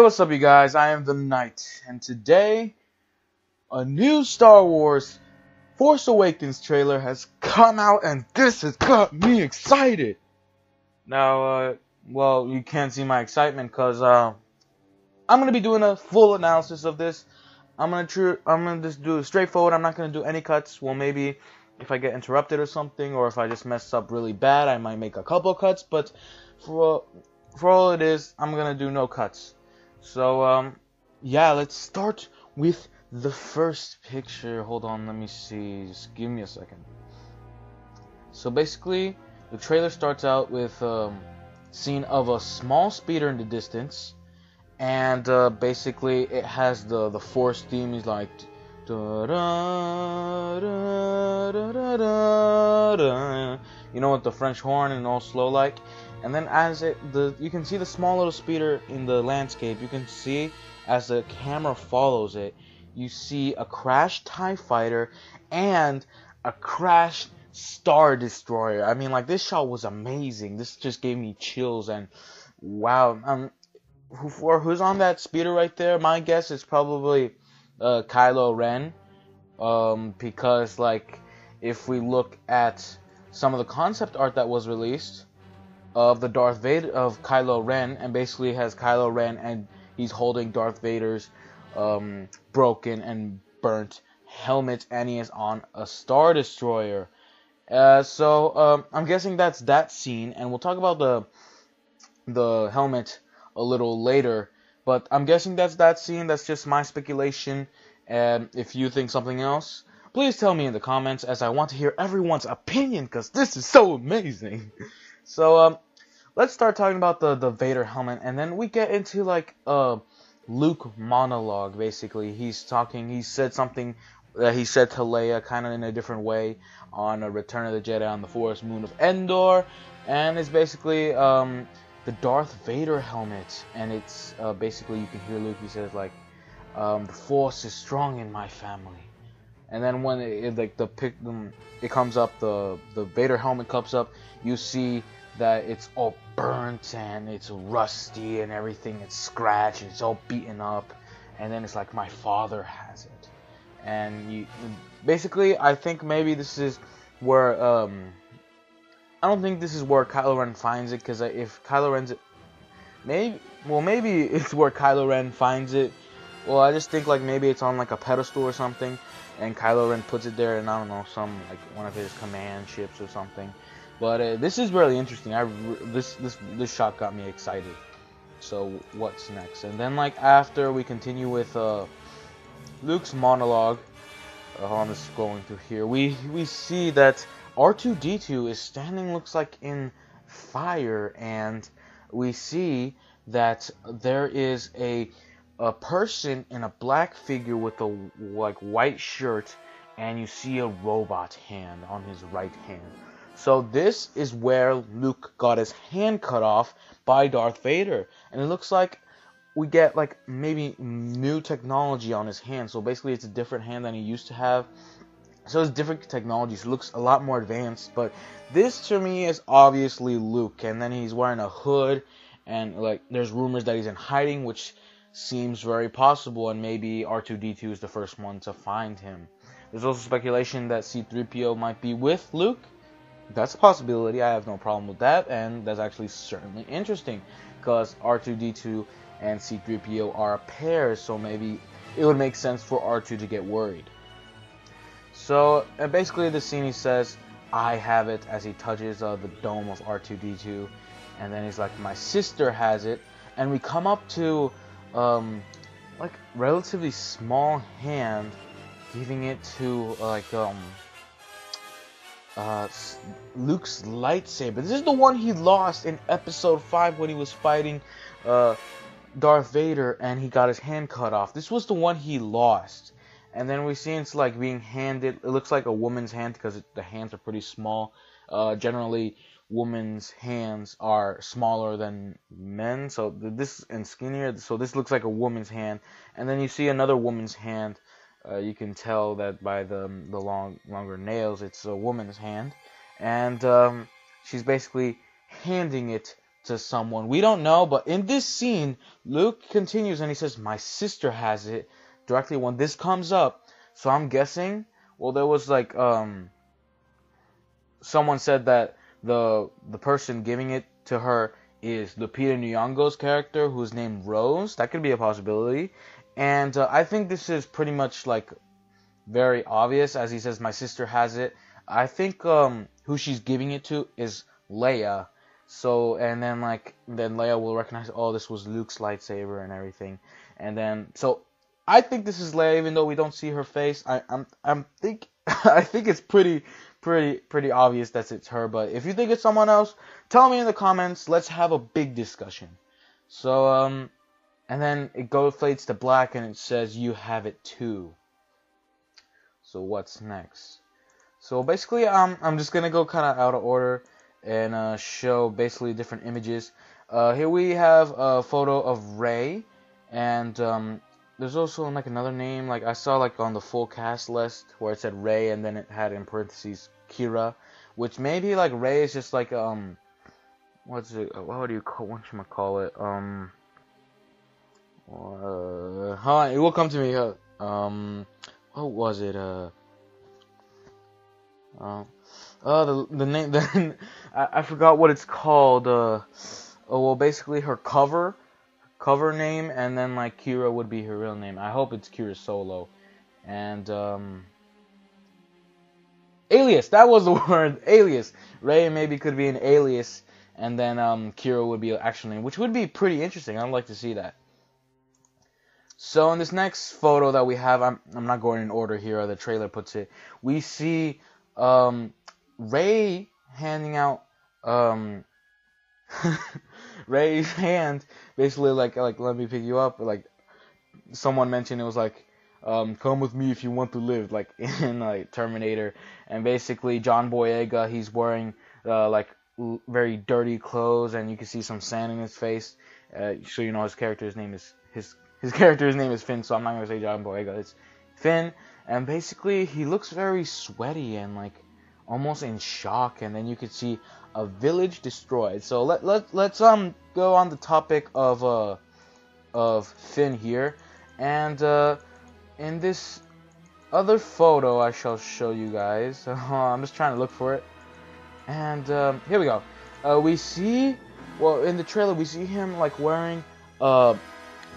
What's up, you guys? I am the Knight, and today a new Star Wars Force Awakens trailer has come out, and this has got me excited. Now, well, you can't see my excitement because I'm gonna be doing a full analysis of this. I'm gonna just do it straightforward. I'm not gonna do any cuts. Well, maybe if I get interrupted or something, or if I just mess up really bad, I might make a couple cuts. But for all it is, I'm gonna do no cuts. So, yeah, let's start with the first picture. Hold on, let me see. Just give me a second. So basically, the trailer starts out with a scene of a small speeder in the distance, and basically it has the Force theme. Is like, da, da, da, da, da, da, da. You know, with the French horn and all slow like. And then as you can see the small little speeder in the landscape. You can see as the camera follows it, you see a crashed TIE fighter and a crashed Star Destroyer. I mean, like, this shot was amazing. This just gave me chills, and wow. Who's on that speeder right there? My guess is probably Kylo Ren. Because, like, if we look at some of the concept art that was released of the Darth Vader of Kylo Ren, and basically has Kylo Ren and he's holding Darth Vader's broken and burnt helmet, and he is on a Star Destroyer. So I'm guessing that's that scene, and we'll talk about the helmet a little later. But I'm guessing that's that scene. That's just my speculation, and if you think something else, please tell me in the comments, as I want to hear everyone's opinion, because this is so amazing. So, let's start talking about the Vader helmet, and then we get into, like, Luke monologue, basically. He said something that he said to Leia, kind of in a different way, on Return of the Jedi on the Forest Moon of Endor, and it's basically, the Darth Vader helmet, and it's, basically, you can hear Luke, he says, like, the Force is strong in my family. And then when it comes up, the Vader helmet comes up, you see that it's all burnt and it's rusty and everything. It's scratched and it's all beaten up. And then it's like, my father has it. And basically, I think maybe this is where I don't think this is where Kylo Ren finds it, because if Kylo Ren's maybe it's where Kylo Ren finds it. Well, I just think, like, maybe it's on, like, a pedestal or something, and Kylo Ren puts it there, and I don't know, like, one of his command ships or something. But this is really interesting. This shot got me excited. So what's next? And then, like, after we continue with Luke's monologue, I'm just scrolling through here. We see that R2-D2 is standing, looks like, in fire, and we see that there is a person in a black figure with a white shirt, and you see a robot hand on his right hand. So this is where Luke got his hand cut off by Darth Vader, and it looks like we get, like, maybe new technology on his hand. So basically it's a different hand than he used to have. So it's different technology, so it looks a lot more advanced. But this to me is obviously Luke, and then he's wearing a hood, and, like, there's rumors that he's in hiding, which seems very possible, and maybe R2-D2 is the first one to find him. There's also speculation that C-3PO might be with Luke. That's a possibility. I have no problem with that, and that's actually certainly interesting, because R2-D2 and C-3PO are a pair, so maybe it would make sense for R2 to get worried. So, and basically the scene, he says, I have it, as he touches the dome of R2-D2, and then he's like, my sister has it, and we come up to like, relatively small hand giving it to, like, Luke's lightsaber. This is the one he lost in Episode 5 when he was fighting Darth Vader and he got his hand cut off. This was the one he lost. And then we see it's, like, being handed. It looks like a woman's hand because the hands are pretty small. Generally, women's hands are smaller than men, so this and skinnier. So this looks like a woman's hand. And then you see another woman's hand. You can tell that by the longer nails, it's a woman's hand, and she's basically handing it to someone. We don't know, but in this scene, Luke continues and he says, "My sister has it," directly when this comes up. So I'm guessing, well, there was like, someone said that the person giving it to her is Lupita Nyong'o's character, who's named Rose. That could be a possibility. And I think this is pretty much like very obvious, as he says, "My sister has it." I think who she's giving it to is Leia. So, and then Leia will recognize, oh, this was Luke's lightsaber and everything. And then, so I think this is Leia, even though we don't see her face. I think it's pretty obvious that it's her. But if you think it's someone else, tell me in the comments. Let's have a big discussion. So and then it fades to black and it says, "You have it too." So what's next? So basically, I'm just gonna go kind of out of order and show basically different images. Here we have a photo of Rey, and there's also like another name. Like I saw like on the full cast list where it said Rey, and then it had in parentheses Kira, which maybe like Rey is just like what do you call it? Hold on, it will come to me. What was it? The name. Then I forgot what it's called. Well, basically her cover name, and then like Kira would be her real name. I hope it's Kira Solo, and alias. That was the word, alias. Rey maybe could be an alias, and then Kira would be an actual name, which would be pretty interesting. I'd like to see that. So in this next photo that we have, I'm not going in order here, the trailer puts it. We see Rey handing out Rey's hand, basically like let me pick you up. Like someone mentioned, it was like come with me if you want to live, like in like Terminator. And basically John Boyega, he's wearing like very dirty clothes, and you can see some sand in his face. So you know his character's name is his character's name is Finn, so I'm not going to say John Boyega, it's Finn. And basically, he looks very sweaty and like almost in shock. And then you can see a village destroyed. So let's go on the topic of Finn here. And in this other photo, I shall show you guys. I'm just trying to look for it. And here we go. We see, well, in the trailer, we see him like wearing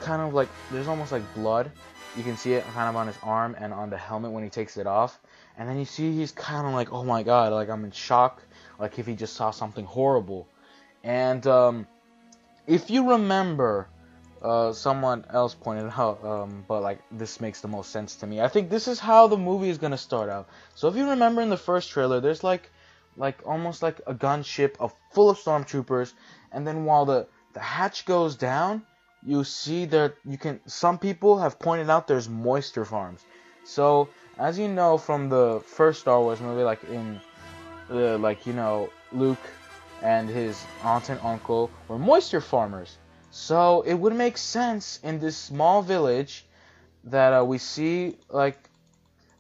kind of like, there's almost like blood. You can see it kind of on his arm and on the helmet when he takes it off. And then you see he's kind of like, oh my god, like I'm in shock, like if he just saw something horrible. And if you remember, someone else pointed out, but like this makes the most sense to me. I think this is how the movie is gonna start out. So if you remember in the first trailer, there's like almost like a gunship full of stormtroopers, and then while the hatch goes down, you see that some people have pointed out there's moisture farms. So as you know from the first Star Wars movie, like in Luke and his aunt and uncle were moisture farmers. So it would make sense in this small village that we see like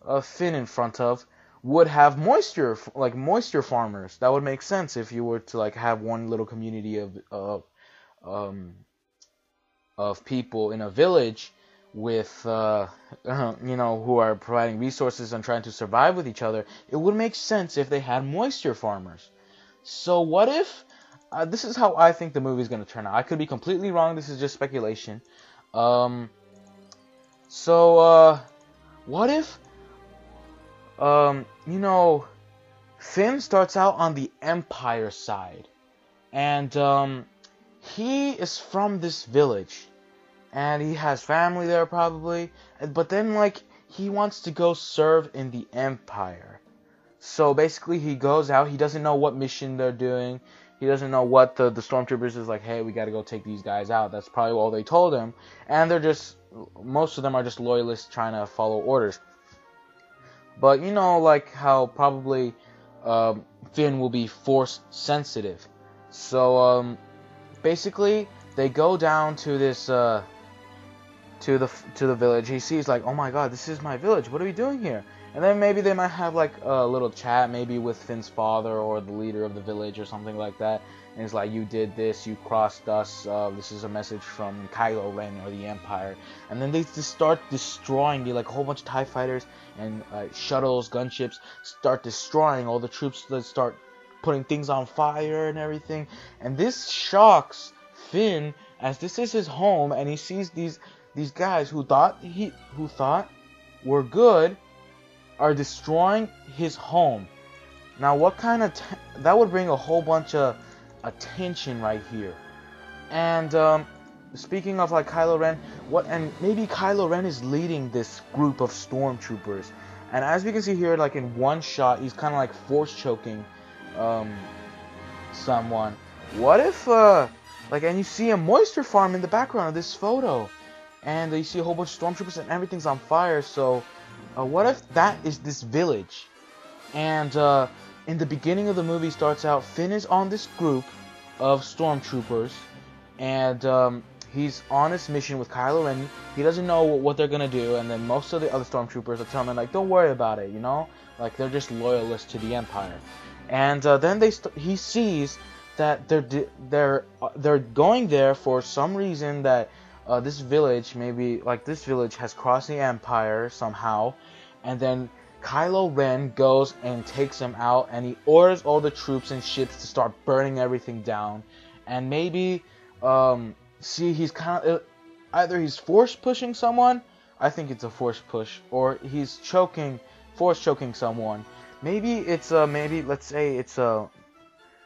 a Finn in front of would have moisture farmers. That would make sense if you were to like have one little community of people in a village with who are providing resources and trying to survive with each other. It would make sense if they had moisture farmers. So what if this is how I think the movie is going to turn out. I could be completely wrong. This is just speculation. What if Finn starts out on the Empire side, and he is from this village, and he has family there probably, but then like he wants to go serve in the Empire. So basically he goes out, he doesn't know what mission they're doing, he doesn't know what the stormtroopers is like, hey, we gotta go take these guys out. That's probably all they told him, and most of them are just loyalists trying to follow orders. But you know, like how probably Finn will be force sensitive. So basically they go down to this to the village. He sees like, oh my god, this is my village. What are we doing here? And then maybe they might have like a little chat, maybe with Finn's father or the leader of the village or something like that. And it's like, you did this, you crossed us, this is a message from Kylo Ren or the Empire. And then they just start destroying, like a whole bunch of TIE fighters and shuttles, gunships, start destroying all the troops that start putting things on fire and everything. And this shocks Finn, as this is his home, and he sees these guys who thought were good are destroying his home. Now, what kind of that would bring a whole bunch of attention right here. And speaking of like Kylo Ren, and maybe Kylo Ren is leading this group of stormtroopers. And as we can see here, like in one shot, he's kind of like force choking someone. What if and you see a moisture farm in the background of this photo, and you see a whole bunch of stormtroopers and everything's on fire. So what if that is this village? And in the beginning of the movie starts out, Finn is on this group of stormtroopers, and he's on his mission with Kylo Ren. He doesn't know what they're gonna do, and then most of the other stormtroopers are telling him like, don't worry about it, you know, like they're just loyalists to the Empire. And then he sees that they're going there for some reason, that this village, maybe like this village has crossed the Empire somehow. And then Kylo Ren goes and takes him out, and he orders all the troops and ships to start burning everything down. And maybe see, he's kind of either he's force pushing someone, I think it's a force push, or he's force choking someone. Maybe it's let's say it's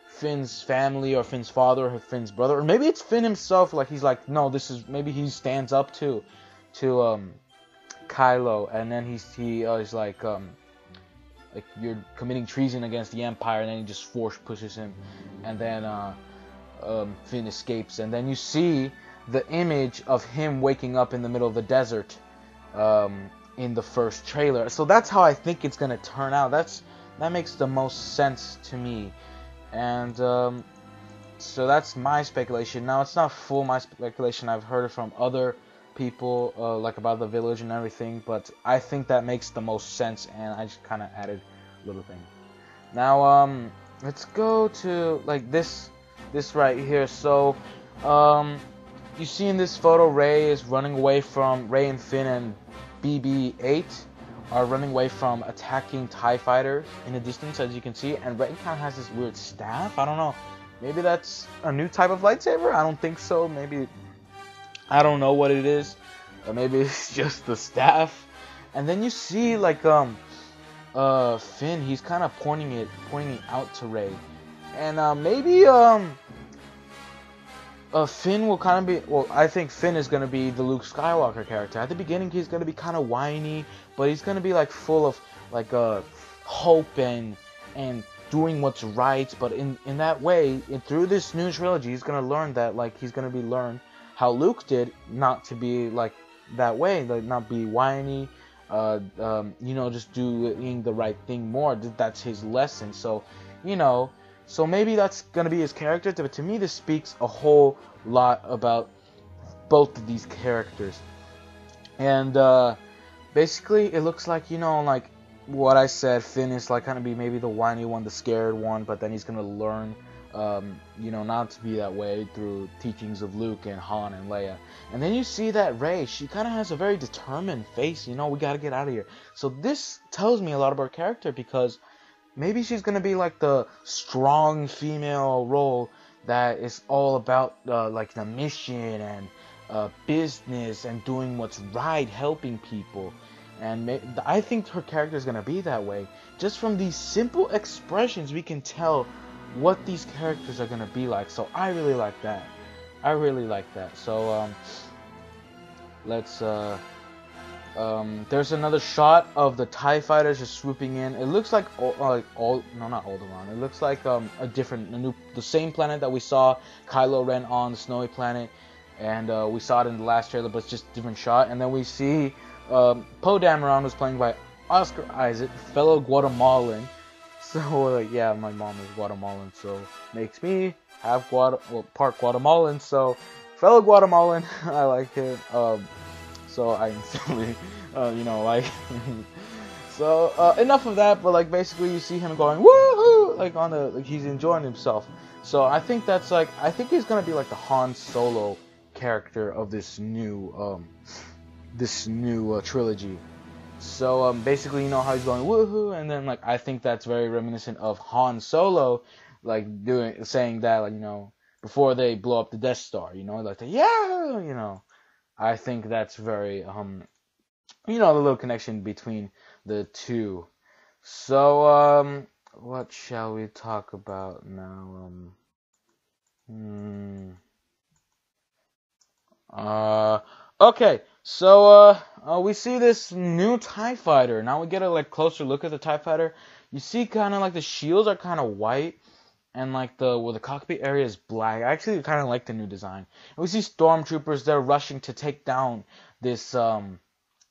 Finn's family or Finn's father or Finn's brother, or maybe it's Finn himself. Like he's like, no, this is, maybe he stands up to Kylo, and then he's like you're committing treason against the Empire, and then he just force pushes him, and then Finn escapes, and then you see the image of him waking up in the middle of the desert in the first trailer. So that's how I think it's gonna turn out. That makes the most sense to me. And so that's my speculation. Now, it's not full my speculation. I've heard it from other people, like about the village and everything, but I think that makes the most sense, and I just kind of added a little thing. Now, let's go to like this right here. So, you see in this photo, Rey and Finn and BB-8 are running away from attacking TIE fighters in the distance, as you can see. And Rey kind of has this weird staff. I don't know. Maybe that's a new type of lightsaber? I don't think so. Maybe, I don't know what it is. Or maybe it's just the staff. And then you see like Finn, he's kind of pointing it out to Rey. And maybe Finn will kind of be, well, I think Finn is going to be the Luke Skywalker character. At the beginning, he's going to be kind of whiny, but he's going to be like full of like hope and doing what's right. But in that way, through this new trilogy, he's going to learn that, like, he's going to be learn how Luke did, not to be like that way, like not be whiny, you know, just doing the right thing more. That's his lesson. So, you know, so maybe that's going to be his character, but to me this speaks a whole lot about both of these characters. And basically it looks like, you know, like what I said, Finn is like kind of be maybe the whiny one, the scared one, but then he's going to learn, you know, not to be that way through teachings of Luke and Han and Leia. And then you see that Rey, she kind of has a very determined face, you know, we got to get out of here. So this tells me a lot about her character, because maybe she's going to be like the strong female role that is all about like the mission and business and doing what's right, helping people. And I think her character is going to be that way. Just from these simple expressions, we can tell what these characters are going to be like. So I really like that. I really like that. So let's there's another shot of the TIE fighters just swooping in. It looks like not Alderaan. It looks like the same planet that we saw Kylo Ren on, the snowy planet, and we saw it in the last trailer, but it's just a different shot. And then we see Poe Dameron, was played by Oscar Isaac, fellow Guatemalan. So yeah, my mom is Guatemalan, so makes me half part Guatemalan. So fellow Guatemalan, I like it. So I instantly, you know, like. So enough of that. But like basically, you see him going woohoo, like on the like he's enjoying himself. So I think that's like I think he's gonna be like the Han Solo character of this new trilogy. So basically, you know how he's going woohoo, and then like I think that's very reminiscent of Han Solo, like saying that like before they blow up the Death Star, like yeah. I think that's very the little connection between the two. So what shall we talk about now? Okay, so we see this new TIE fighter. Now we get a like closer look at the TIE fighter. You see kind of like the shields are kind of white, and like the cockpit area is black. I actually kind of like the new design. And we see stormtroopers. They're rushing to take down this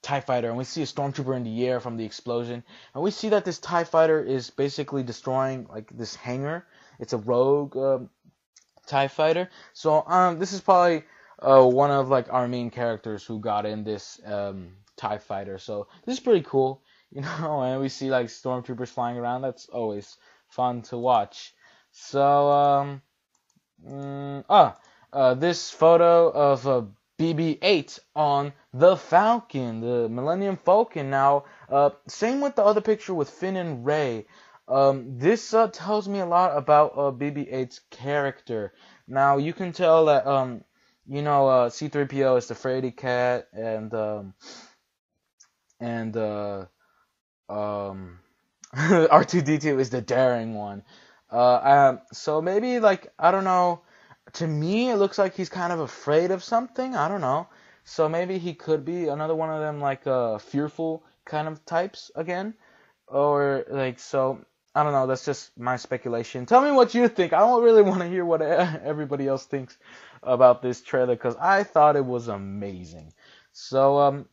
TIE fighter, and we see a stormtrooper in the air from the explosion. And we see that this TIE fighter is basically destroying like this hangar. It's a rogue TIE fighter. So this is probably one of like our main characters who got in this TIE fighter. So this is pretty cool, and we see like stormtroopers flying around. That's always fun to watch. So this photo of BB-8 on the Falcon, the Millennium Falcon. Now same with the other picture with Finn and Rey. This tells me a lot about BB-8's character. Now you can tell that C-3PO is the fraidy cat, and R2-D2 is the daring one. So maybe like I don't know. To me, it looks like he's kind of afraid of something. I don't know. So maybe he could be another one of them like fearful kind of types again, or like so. I don't know. That's just my speculation. Tell me what you think. I don't really want to hear what everybody else thinks about this trailer because I thought it was amazing. So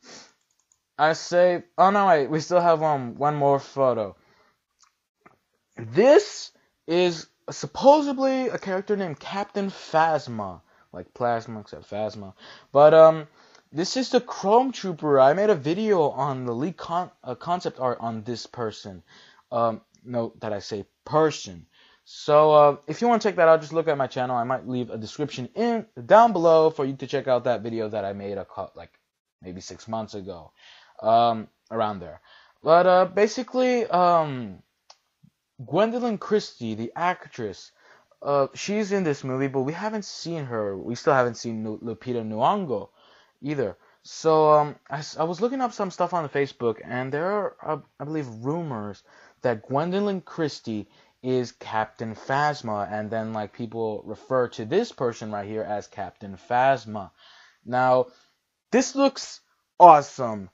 I say, oh no, wait, we still have one more photo. This is supposedly a character named Captain Phasma, like plasma except Phasma. But this is the Chrome Trooper. I made a video on the leak concept art on this person. Note that I say person. So if you want to check that out, just look at my channel. I might leave a description down below for you to check out that video that I made like maybe 6 months ago, around there. But basically, Gwendolyn Christie, the actress, she's in this movie, but we haven't seen her. We still haven't seen Lupita Nyong'o either. So I was looking up some stuff on Facebook, and there are, I believe, rumors that Gwendolyn Christie is Captain Phasma, and then like people refer to this person right here as Captain Phasma. Now, this looks awesome.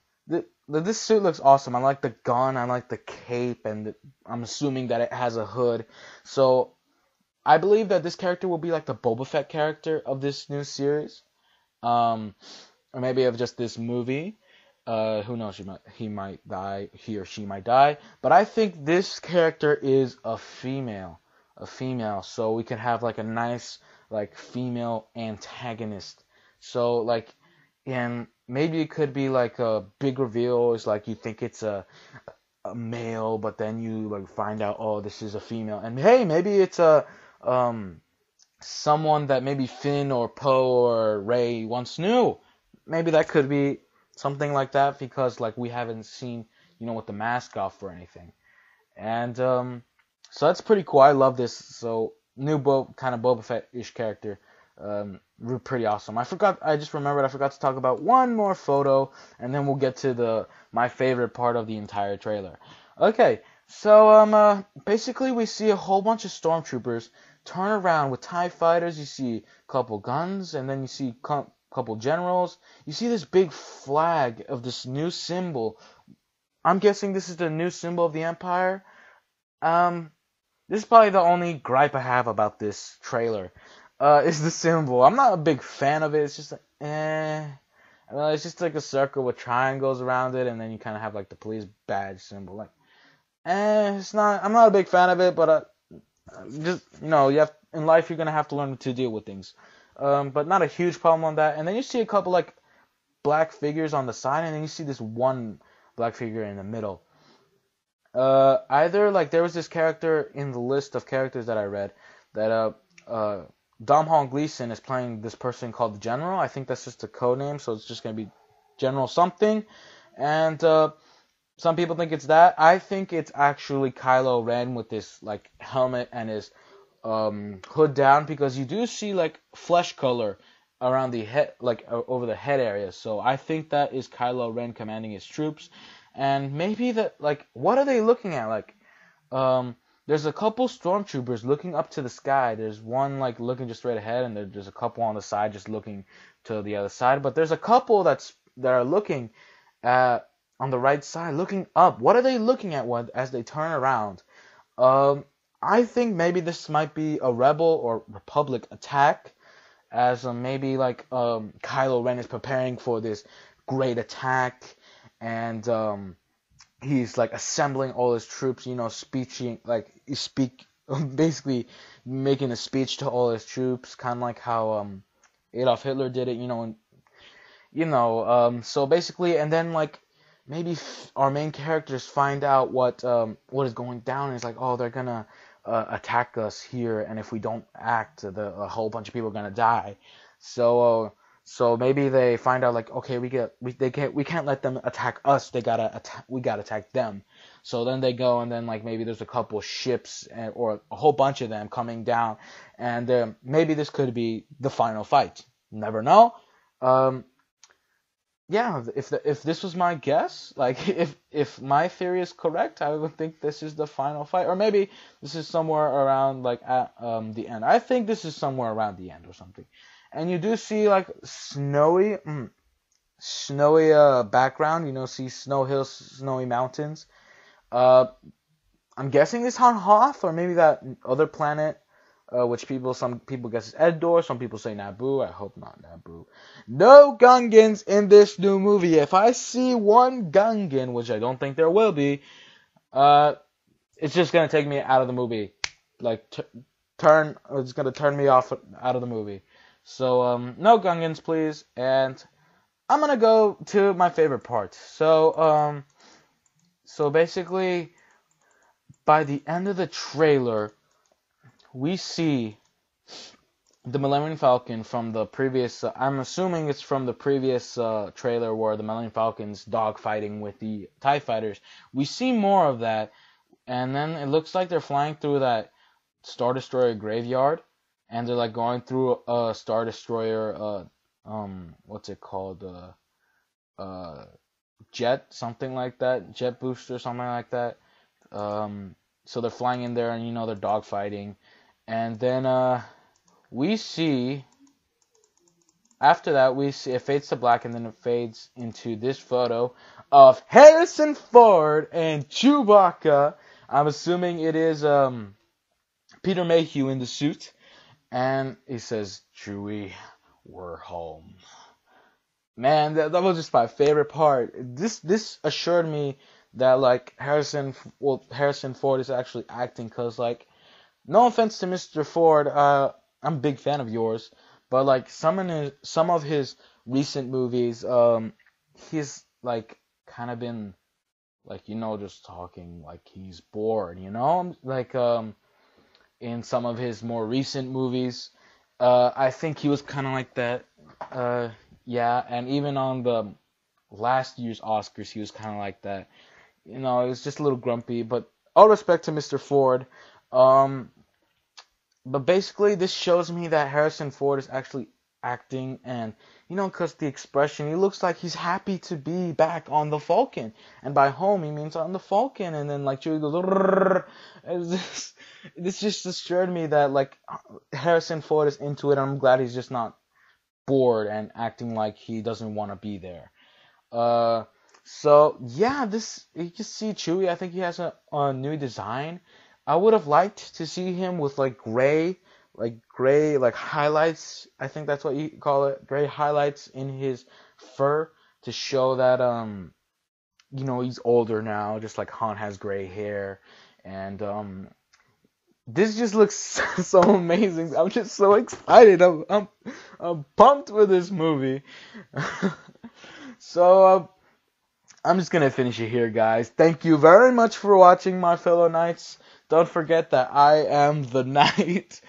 This suit looks awesome. I like the gun, I like the cape, and I'm assuming that it has a hood. So I believe that this character will be like the Boba Fett character of this new series, or maybe of just this movie. Who knows? He might die. He or she might die. But I think this character is a female. So we can have like a nice like female antagonist. So like, and maybe it could be like a big reveal. It's like you think it's a male, but then you like find out, oh, this is a female. And hey, maybe it's a someone that maybe Finn or Poe or Rey once knew. Maybe that could be something like that, because like we haven't seen, with the mask off or anything. And so that's pretty cool. I love this. So new kind of Boba Fett-ish character. Pretty awesome. I just remembered I forgot to talk about one more photo, and then we'll get to my favorite part of the entire trailer. Okay, so basically we see a whole bunch of stormtroopers turn around with TIE fighters. You see a couple guns, and then you see couple generals. You see this big flag of this new symbol. I'm guessing this is the new symbol of the Empire. This is probably the only gripe I have about this trailer. Is the symbol. I'm not a big fan of it. It's just like, it's just like a circle with triangles around it, and then you kind of have like the police badge symbol. Like, it's not. I'm not a big fan of it, but just you have in life you're gonna have to learn to deal with things. But not a huge problem on that. And then you see a couple like black figures on the side, and then you see this one black figure in the middle. Either like there was this character in the list of characters that I read that Domhnall Gleeson is playing this person called the General. I think that's just a code name, so it's just gonna be General something. And some people think it's that. I think it's actually Kylo Ren with this like helmet and his hood down, because you do see like flesh color around the head, like over the head area. So I think that is Kylo Ren commanding his troops. And maybe that, like, what are they looking at? Like, there's a couple stormtroopers looking up to the sky. There's one like looking just straight ahead, and there's a couple on the side just looking to the other side. But there's a couple that are looking at on the right side, looking up. What are they looking at as they turn around? I think maybe this might be a rebel or republic attack, as maybe like Kylo Ren is preparing for this great attack, and he's like assembling all his troops, basically making a speech to all his troops, kind of like how Adolf Hitler did it, so basically, and then like maybe our main characters find out what is going down, and it's like, oh, they're gonna attack us here, and if we don't act, a whole bunch of people are gonna die. So maybe they find out like, okay, we can't let them attack us. We gotta attack them. So then they go, and then like maybe there's a couple ships or a whole bunch of them coming down, and maybe this could be the final fight. Never know. Yeah, if this was my guess, like if my theory is correct, I would think this is the final fight, or maybe this is somewhere around like at the end. I think this is somewhere around the end or something. And you do see like snowy background. See snow hills, snowy mountains. I'm guessing it's on Hoth, or maybe that other planet. Which some people guess is Endor, some people say Naboo. I hope not Naboo. No Gungans in this new movie. If I see one Gungan, which I don't think there will be, it's just gonna take me out of the movie. Like it's gonna turn me off out of the movie. So no Gungans, please. And I'm gonna go to my favorite part. So basically, by the end of the trailer, we see the Millennium Falcon from the previous, I'm assuming it's from the previous trailer where the Millennium Falcon's dogfighting with the TIE fighters. We see more of that, and then it looks like they're flying through that Star Destroyer graveyard, and they're like going through a Star Destroyer, what's it called, jet, something like that, jet booster, something like that. So they're flying in there, and they're dogfighting. And then we see, after that, it fades to black, and then it fades into this photo of Harrison Ford and Chewbacca. I'm assuming it is Peter Mayhew in the suit. And he says, "Chewie, we're home." Man, that was just my favorite part. This assured me that like Harrison Ford is actually acting, because like, no offense to Mr. Ford, I'm a big fan of yours, but like some of his recent movies, he's like kind of been like, just talking like he's bored, like in some of his more recent movies, I think he was kind of like that, yeah, and even on the last year's Oscars, he was kind of like that, it was just a little grumpy, but all respect to Mr. Ford. But basically, this shows me that Harrison Ford is actually acting, and because the expression, he looks like he's happy to be back on the Falcon, and by home he means on the Falcon, and then like Chewie goes, this just assured me that like Harrison Ford is into it, and I'm glad he's just not bored and acting like he doesn't want to be there. So yeah, you can see Chewie. I think he has a new design. I would have liked to see him with like gray highlights. I think that's what you call it, gray highlights in his fur, to show that he's older now, just like Han has gray hair. And this just looks so amazing. I'm just so excited. I'm pumped with this movie. So I'm just gonna finish it here, guys. Thank you very much for watching, my fellow knights. Don't forget that I am the knight.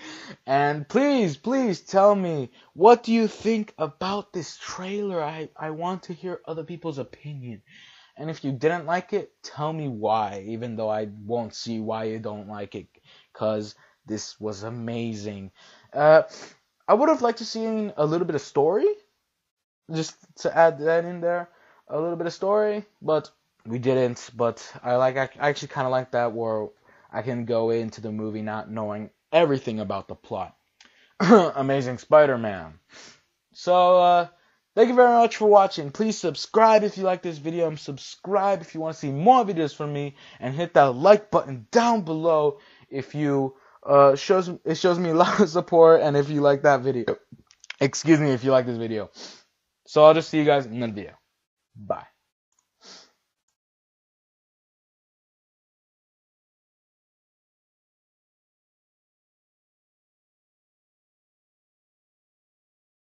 And please, please tell me, what do you think about this trailer? I want to hear other people's opinion. And if you didn't like it, tell me why, even though I won't see why you don't like it, because this was amazing. I would have liked to see a little bit of story, just to add that in there, a little bit of story, but we didn't. But I actually kind of like that, where I can go into the movie not knowing everything about the plot. Amazing Spider-Man. So, thank you very much for watching. Please subscribe if you like this video, and subscribe if you want to see more videos from me, and hit that like button down below if you it shows me a lot of support, and if you like that video. Excuse me, if you like this video. So I'll just see you guys in the video. Bye.